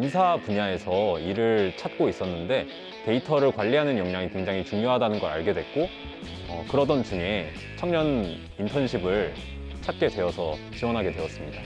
인사 분야에서 일을 찾고 있었는데 데이터를 관리하는 역량이 굉장히 중요하다는 걸 알게 됐고 그러던 중에 청년 인턴십을 찾게 되어서 지원하게 되었습니다.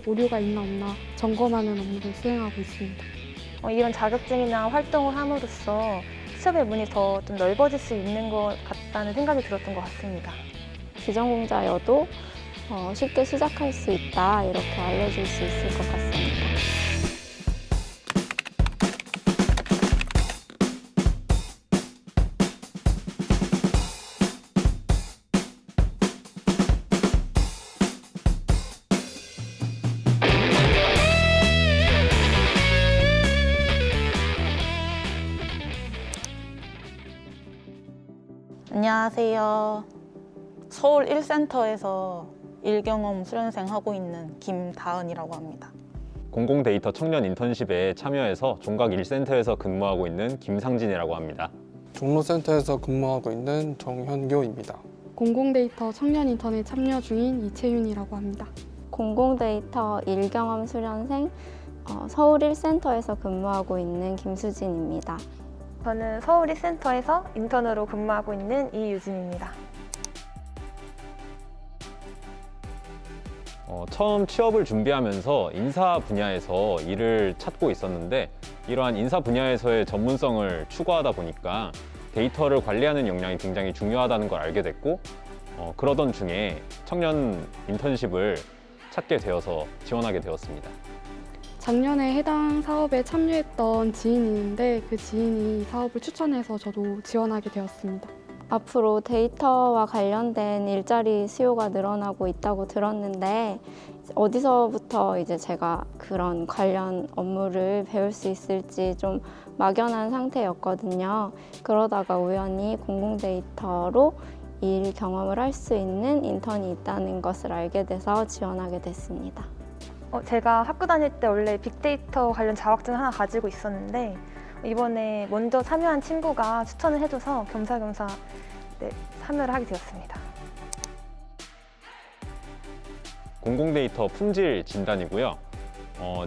오류가 있나 없나 점검하는 업무를 수행하고 있습니다. 이런 자격증이나 활동을 함으로써 취업의 문이 더 좀 넓어질 수 있는 것 같다는 생각이 들었던 것 같습니다. 비전공자여도 쉽게 시작할 수 있다 이렇게 알려줄 수 있을 것 같습니다. 안녕하세요. 서울 1센터에서 일경험 수련생 하고 있는 김다은이라고 합니다. 공공데이터 청년 인턴십에 참여해서 종각 1센터에서 근무하고 있는 김상진이라고 합니다. 종로센터에서 근무하고 있는 정현교입니다. 공공데이터 청년 인턴에 참여 중인 이채윤이라고 합니다. 공공데이터 일경험 수련생 서울 1센터에서 근무하고 있는 김수진입니다. 저는 서울 1센터에서 인턴으로 근무하고 있는 이유진입니다. 처음 취업을 준비하면서 인사 분야에서 일을 찾고 있었는데 이러한 인사 분야에서의 전문성을 추구하다 보니까 데이터를 관리하는 역량이 굉장히 중요하다는 걸 알게 됐고 그러던 중에 청년 인턴십을 찾게 되어서 지원하게 되었습니다. 작년에 해당 사업에 참여했던 지인이 있는데 그 지인이 이 사업을 추천해서 저도 지원하게 되었습니다. 앞으로 데이터와 관련된 일자리 수요가 늘어나고 있다고 들었는데 어디서부터 이제 제가 그런 관련 업무를 배울 수 있을지 좀 막연한 상태였거든요. 그러다가 우연히 공공데이터로 일 경험을 할 수 있는 인턴이 있다는 것을 알게 돼서 지원하게 됐습니다. 제가 학교 다닐 때 원래 빅데이터 관련 자격증 하나 가지고 있었는데 이번에 먼저 참여한 친구가 추천을 해줘서 겸사겸사 참여를 하게 되었습니다. 공공데이터 품질 진단이고요.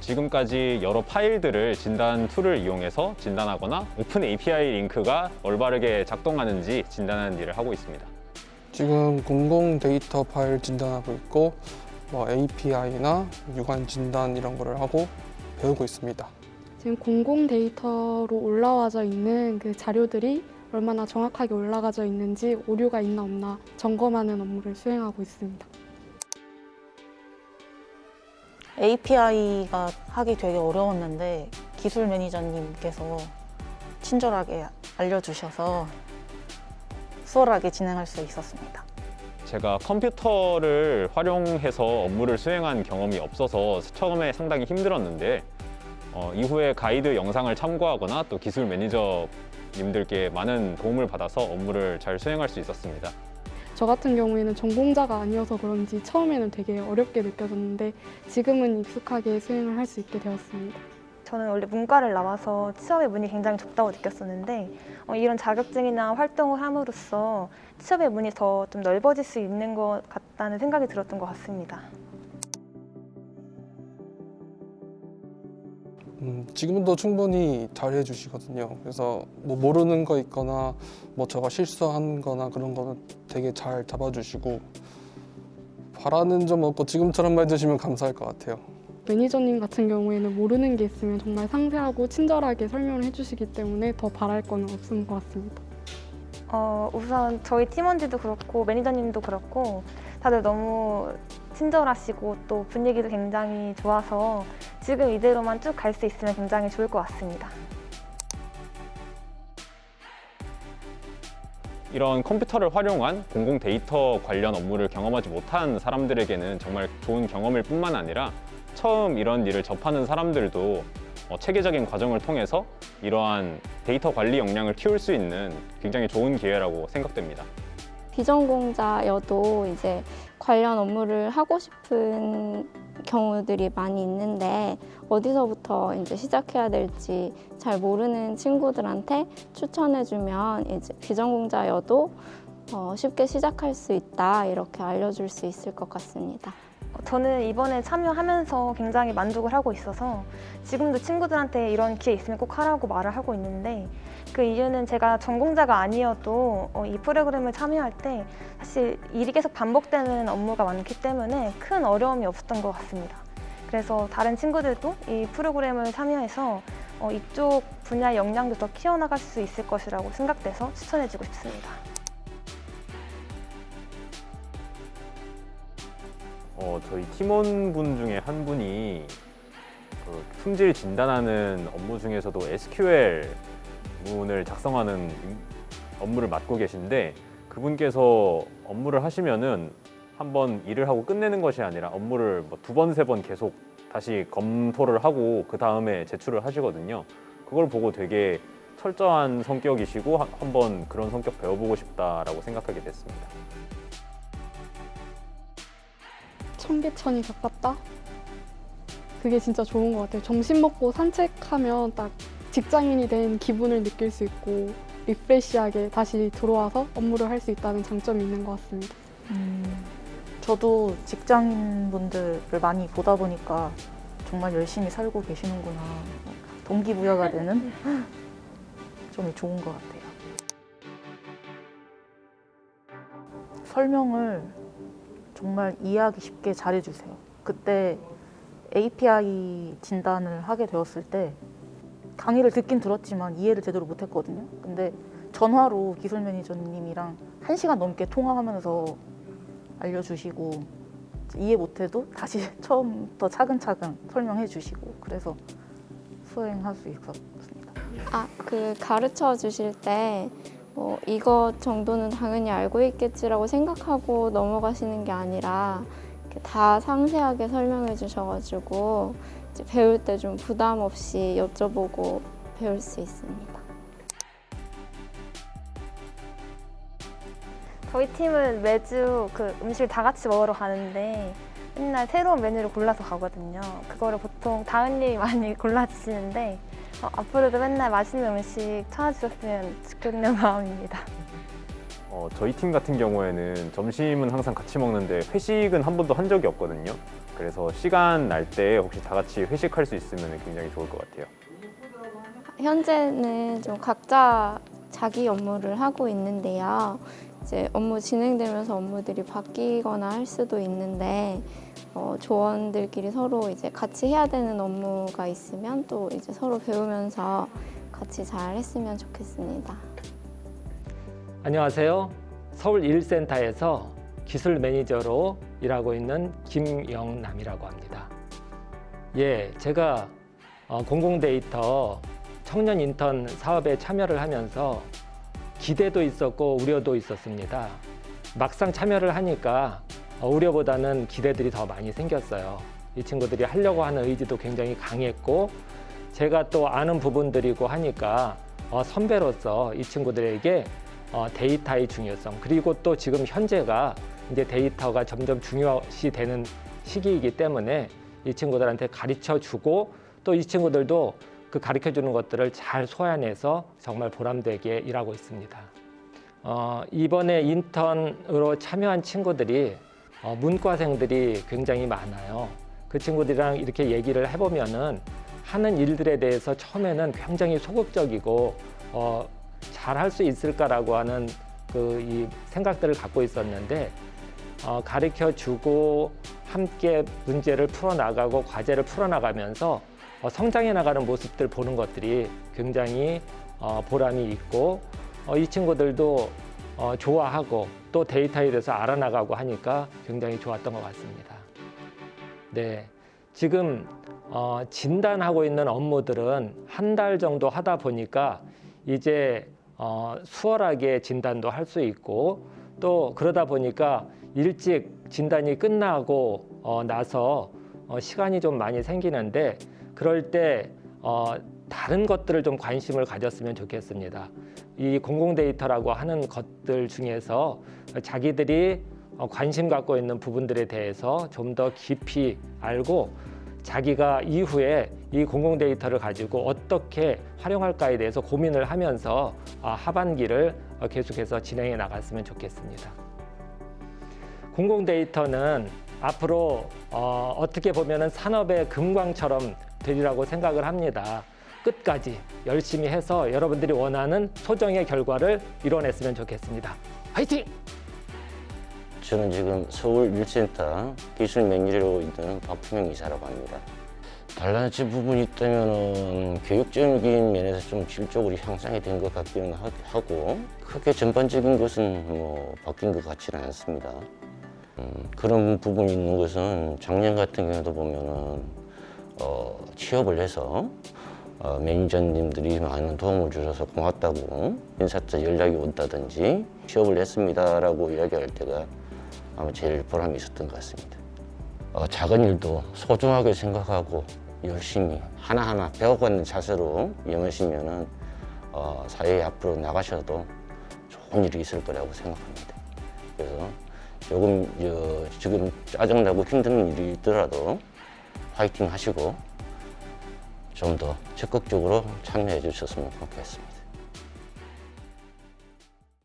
지금까지 여러 파일들을 진단 툴을 이용해서 진단하거나 오픈 API 링크가 올바르게 작동하는지 진단하는 일을 하고 있습니다. 지금 공공 데이터 파일 진단하고 있고 API나 유관 진단 이런 거를 하고 배우고 있습니다. 지금 공공데이터로 올라와져 있는 그 자료들이 얼마나 정확하게 올라가져 있는지 오류가 있나 없나 점검하는 업무를 수행하고 있습니다. API가 하기 되게 어려웠는데 기술 매니저님께서 친절하게 알려주셔서 수월하게 진행할 수 있었습니다. 제가 컴퓨터를 활용해서 업무를 수행한 경험이 없어서 처음에 상당히 힘들었는데 이후에 가이드 영상을 참고하거나 또 기술 매니저님들께 많은 도움을 받아서 업무를 잘 수행할 수 있었습니다. 저 같은 경우에는 전공자가 아니어서 그런지 처음에는 되게 어렵게 느껴졌는데 지금은 익숙하게 수행을 할 수 있게 되었습니다. 저는 원래 문과를 나와서 취업의 문이 굉장히 좁다고 느꼈었는데 이런 자격증이나 활동을 함으로써 취업의 문이 더 좀 넓어질 수 있는 것 같다는 생각이 들었던 것 같습니다. 지금도 충분히 잘 해주시거든요. 그래서 모르는 거 있거나 제가 실수한 거나 그런 거는 되게 잘 잡아주시고 바라는 점 없고 지금처럼 해주시면 감사할 것 같아요. 매니저님 같은 경우에는 모르는 게 있으면 정말 상세하고 친절하게 설명을 해주시기 때문에 더 바랄 건 없는 것 같습니다. 우선 저희 팀원들도 그렇고 매니저님도 그렇고 다들 너무 친절하시고 또 분위기도 굉장히 좋아서 지금 이대로만 쭉 갈 수 있으면 굉장히 좋을 것 같습니다. 이런 컴퓨터를 활용한 공공 데이터 관련 업무를 경험하지 못한 사람들에게는 정말 좋은 경험일 뿐만 아니라 처음 이런 일을 접하는 사람들도 체계적인 과정을 통해서 이러한 데이터 관리 역량을 키울 수 있는 굉장히 좋은 기회라고 생각됩니다. 비전공자여도 이제 관련 업무를 하고 싶은 경우들이 많이 있는데 어디서부터 이제 시작해야 될지 잘 모르는 친구들한테 추천해주면 이제 비전공자여도 쉽게 시작할 수 있다 이렇게 알려줄 수 있을 것 같습니다. 저는 이번에 참여하면서 굉장히 만족을 하고 있어서 지금도 친구들한테 이런 기회 있으면 꼭 하라고 말을 하고 있는데, 그 이유는 제가 전공자가 아니어도 이 프로그램을 참여할 때 사실 일이 계속 반복되는 업무가 많기 때문에 큰 어려움이 없었던 것 같습니다. 그래서 다른 친구들도 이 프로그램을 참여해서 이쪽 분야의 역량도 더 키워나갈 수 있을 것이라고 생각돼서 추천해주고 싶습니다. 저희 팀원분 중에 한 분이 그 품질 진단하는 업무 중에서도 SQL 문을 작성하는 업무를 맡고 계신데, 그분께서 업무를 하시면은 한번 일을 하고 끝내는 것이 아니라 업무를 뭐 2번, 3번 계속 다시 검토를 하고 그 다음에 제출을 하시거든요. 그걸 보고 되게 철저한 성격이시고 한번 그런 성격 배워보고 싶다라고 생각하게 됐습니다. 청계천이 가깝다? 그게 진짜 좋은 것 같아요. 점심 먹고 산책하면 딱 직장인이 된 기분을 느낄 수 있고 리프레시하게 다시 들어와서 업무를 할 수 있다는 장점이 있는 것 같습니다. 저도 직장인분들을 많이 보다 보니까 정말 열심히 살고 계시는구나. 동기부여가 되는 점이 좋은 것 같아요. 설명을 정말 이해하기 쉽게 잘해주세요. 그때 API 진단을 하게 되었을 때 강의를 듣긴 들었지만 이해를 제대로 못했거든요. 근데 전화로 기술 매니저님이랑 1시간 넘게 통화하면서 알려주시고 이해 못해도 다시 처음부터 차근차근 설명해 주시고 그래서 수행할 수 있었습니다. 그 가르쳐 주실 때 이것 정도는 당연히 알고 있겠지라고 생각하고 넘어가시는 게 아니라 이렇게 다 상세하게 설명해 주셔가지고 이제 배울 때 좀 부담 없이 여쭤보고 배울 수 있습니다. 저희 팀은 매주 그 음식을 다 같이 먹으러 가는데 맨날 새로운 메뉴를 골라서 가거든요. 그거를 보통 다은님이 많이 골라주시는데 앞으로도 맨날 맛있는 음식 찾아주셨으면 좋겠는 마음입니다. 저희 팀 같은 경우에는 점심은 항상 같이 먹는데 회식은 한 번도 한 적이 없거든요. 그래서 시간 날 때 혹시 다 같이 회식할 수 있으면 굉장히 좋을 것 같아요. 현재는 좀 각자 자기 업무를 하고 있는데요. 이제 업무 진행되면서 업무들이 바뀌거나 할 수도 있는데 조원들끼리 서로 이제 같이 해야 되는 업무가 있으면 또 이제 서로 배우면서 같이 잘 했으면 좋겠습니다. 안녕하세요. 서울 1센터에서 기술 매니저로 일하고 있는 김영남이라고 합니다. 예, 제가 공공데이터 청년 인턴 사업에 참여를 하면서 기대도 있었고 우려도 있었습니다. 막상 참여를 하니까 우려보다는 기대들이 더 많이 생겼어요. 이 친구들이 하려고 하는 의지도 굉장히 강했고 제가 또 아는 부분들이고 하니까 선배로서 이 친구들에게 데이터의 중요성 그리고 또 지금 현재가 이제 데이터가 점점 중요시 되는 시기이기 때문에 이 친구들한테 가르쳐 주고 또 이 친구들도 그 가르쳐 주는 것들을 잘 소화해내서 정말 보람되게 일하고 있습니다. 이번에 인턴으로 참여한 친구들이 문과생들이 굉장히 많아요. 그 친구들이랑 이렇게 얘기를 해보면은 하는 일들에 대해서 처음에는 굉장히 소극적이고 잘할 수 있을까라고 하는 이 생각들을 갖고 있었는데 가르쳐 주고 함께 문제를 풀어나가고 과제를 풀어나가면서 성장해 나가는 모습들 보는 것들이 굉장히 보람이 있고 이 친구들도 좋아하고 또 데이터에 대해서 알아나가고 하니까 굉장히 좋았던 것 같습니다. 네, 지금 진단하고 있는 업무들은 한 달 정도 하다 보니까 이제 수월하게 진단도 할 수 있고 또 그러다 보니까 일찍 진단이 끝나고 나서 시간이 좀 많이 생기는데 그럴 때 다른 것들을 좀 관심을 가졌으면 좋겠습니다. 이 공공데이터라고 하는 것들 중에서 자기들이 관심 갖고 있는 부분들에 대해서 좀 더 깊이 알고 자기가 이후에 이 공공데이터를 가지고 어떻게 활용할까에 대해서 고민을 하면서 하반기를 계속해서 진행해 나갔으면 좋겠습니다. 공공데이터는 앞으로 어떻게 보면은 산업의 금광처럼 되리라고 생각을 합니다. 끝까지 열심히 해서 여러분들이 원하는 소정의 결과를 이뤄냈으면 좋겠습니다. 화이팅! 저는 지금 서울 1센터 기술 매니저로 있는 박풍영 이사라고 합니다. 달라질 부분이 있다면 교육적인 면에서 좀 질적으로 향상이 된 것 같기는 하고 크게 전반적인 것은 뭐 바뀐 것 같지는 않습니다. 그런 부분이 있는 것은 작년 같은 경우도 보면은 취업을 해서 매니저님들이 많은 도움을 주셔서 고맙다고 인사차 연락이 온다든지 취업을 했습니다라고 이야기할 때가 아마 제일 보람이 있었던 것 같습니다. 작은 일도 소중하게 생각하고 열심히 하나하나 배워가는 자세로 임하시면은 사회에 앞으로 나가셔도 좋은 일이 있을 거라고 생각합니다. 그래서 조금 지금 짜증나고 힘든 일이 있더라도 화이팅 하시고 좀 더 적극적으로 참여해 주셨으면 좋겠습니다.